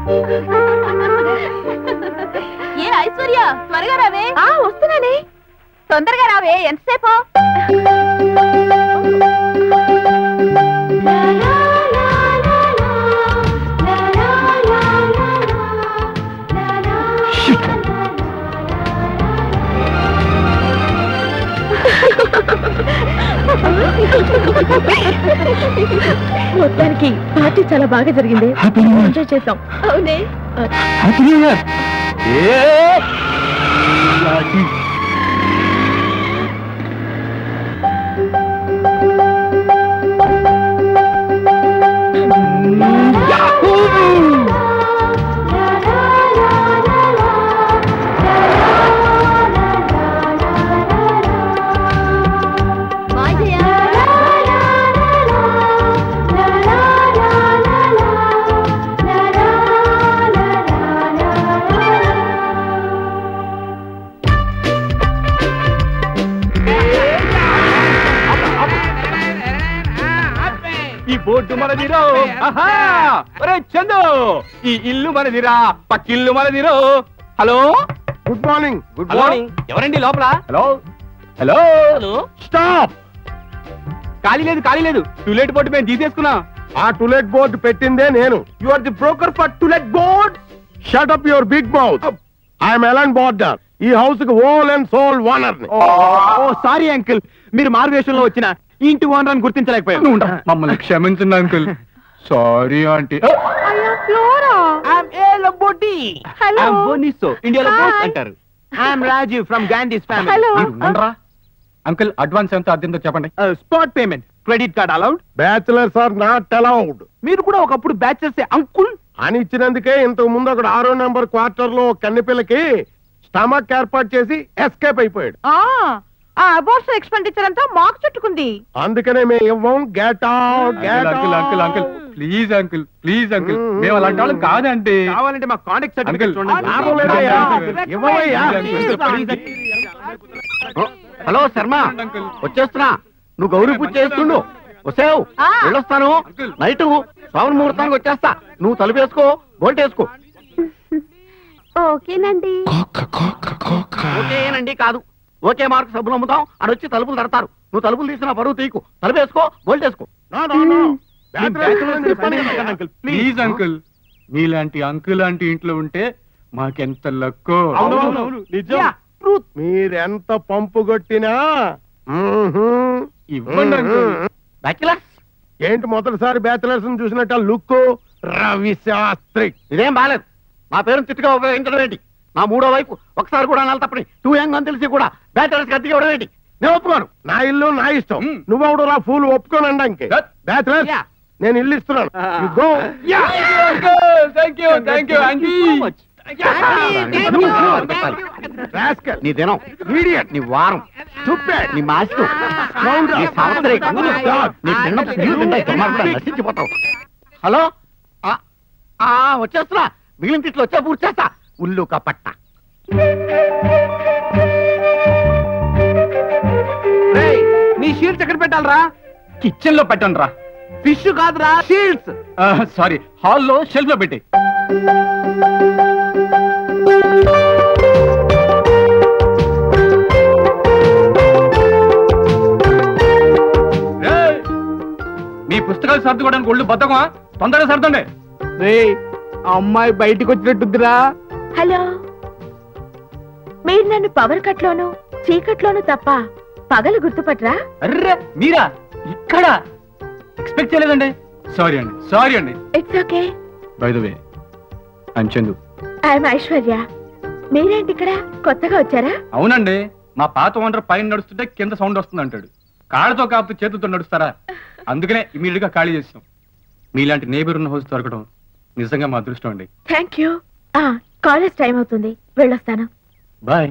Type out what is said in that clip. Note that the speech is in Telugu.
ఏ ఐశ్వర్య, త్వరగా రావే. వస్తున్నానే. తొందరగా రావే, ఎంతసేపు? మొత్తానికి పార్టీ చాలా బాగా జరిగింది. ఎంజాయ్ చేసాం. అవునే. Happy new year. బోర్డు మనదిరో. చందు, ఈ ఇల్లు మనదిరా, పక్కిల్లు మనదిరో. Hello, good morning. Good morning. ఎవరండి లోపల? Hello hello hello. స్టాప్. ఖాళీ లేదు, ఖాళీ లేదు. టూలెట్ బోర్డు మేము తీసేసుకున్నా. ఆ టూలెట్ బోర్డు పెట్టిందే నేను. You are the broker for to let board. Shut up your big mouth. I'm Allan Border, ఈ హౌస్ కి whole and sole owner. Sorry uncle, మీరు మారువేషంలో వచ్చిన ఇంటి ఓనర్ అని గుర్తించలేకపోయాను. మమ్మల్ని క్షమించండి అంకుల్. Sorry aunty. ఇండియాలో బోస్ అంటారు. I'm Rajiv from Gandhi's family. Uncle advance ఎంత అద్దెంతో చెప్పండి. Spot payment, credit card allowed. Bachelors are not allowed. మీరు కూడా ఒకప్పుడు బ్యాచెస్ అంకుల్ అని ఇచ్చినందుకే ఇంతకు ముందు ఒకడు 6వ నెంబర్ క్వార్టర్ లో కన్నెపిల్లకి స్టమక్ ఏర్పాటు చేసి ఎస్కేప్ అయిపోయాడు. అబోర్షన్ ఎక్స్పెండిచర్ అంతా మాకు చుట్టుకుంది. అందుకనే మేము ఇవ్వం. Get out. Uncle uncle uncle please uncle, please uncle, మేము అలాంటి వాళ్ళం కాదండి. కావాలంటే మా కాంటాక్ట్ సర్టిఫికెట్ చూడండి. హలో శర్మ, వచ్చేస్తున్నా. నువ్వు గౌరీ పూజ చేస్తుండు. వసేవు, వెళ్ళొస్తాను. నైట్ శ్రావణ ముహూర్తానికి వచ్చేస్తా. నువ్వు తలుపు వేసుకో, బోల్ట్ వేసుకో. ఓకేనండి. ఓకేనండి కాదు, ఓకే మార్కు సబ్బులు అమ్ముతాం. అడొచ్చి తలుపులు తడతారు. నువ్వు తలుపులు తీసిన పరువు తీకు. తలుపు వేసుకో, బోల్ట్ వేసుకో. ప్లీజ్ అంకుల్, మీలాంటి అంకుల్ లాంటి ఇంట్లో ఉంటే మాకెంత లక్కో. మీరెంత పంపు కొట్టినా ఇవ్వండి అంకుల్. బ్యాచిలర్స్ ఏంటి మొదటిసారి బ్యాచిలర్స్ చూసినట్ట లుక్? రవి శాస్త్రి. ఇదేం బాలేదు. నా పేరును తిట్టుగా ఉపయోగించడం ఏంటి? నా మూడో వైపు ఒకసారి కూడా అనాలి తప్పని టూ యంగ్ అని తెలిసి కూడా బ్యాచిలర్స్ అద్దెకి ఇవ్వడం ఏంటి? నేను ఒప్పుకోను. నా ఇల్లు నా ఇష్టం. నువ్వెవడు రా ఫూల్ ఒప్పుకోనండి. ఇంకే బ్యాచిలర్స్ నేను ఇల్లు ఇస్తున్నాను. నీ దినం, నీ వారం, నీ మాస్టు, నీ సంవత్సరం, నీ నశించిపోతావు. హలో, వచ్చేస్తున్నా. మిగిలిన తిట్లు వచ్చా పూర్తి చేస్తా. ఉల్లు కపట్ట. నీ షీల్డ్స్ ఎక్కడ పెట్టాలరా? కిచెన్ లో పెట్టండి రా. ఫిష్ కాదురా, షీల్డ్స్. సారీ, హాల్లో షెల్ఫ్ లో పెట్టి. మీ పుస్తకాలు సర్దుకోవడానికి ఒళ్ళు బద్దకమా? తొందరగా సర్దండి. అమ్మాయి బయటికి వచ్చినట్టుందిరా. హలో, మీరు నన్ను పవర్ కట్ లోను చీకట్లోను తప్ప పగలు గుర్తుపట్రా? అర్రే మీరా ఇక్కడ? ఎక్స్పెక్ట్ చేయలేదండి. సారీ అండి, సారీ అండి. It's okay. By the way, I'm Chandu. I'm Aishwarya. మీరేంటి ఇక్కడ కొత్తగా వచ్చారా? అవునండి, మా పాత ఓనర్ పైన నడుస్తుంటే కింద సౌండ్ వస్తుంది అంటాడు. కాళ్ళతో కాపుతూ చేతులతో నడుస్తారా? అందుకనే ఇమీడియట్ గా ఖాళీ చేసాం. మీలాంటి నేబర్ ఉన్న హౌస్ దొరకడం నిజంగా మా అదృష్టం అండి. Thank you. కాలేజ్ టైం అవుతుంది, వెళ్ళొస్తాను. బాయ్.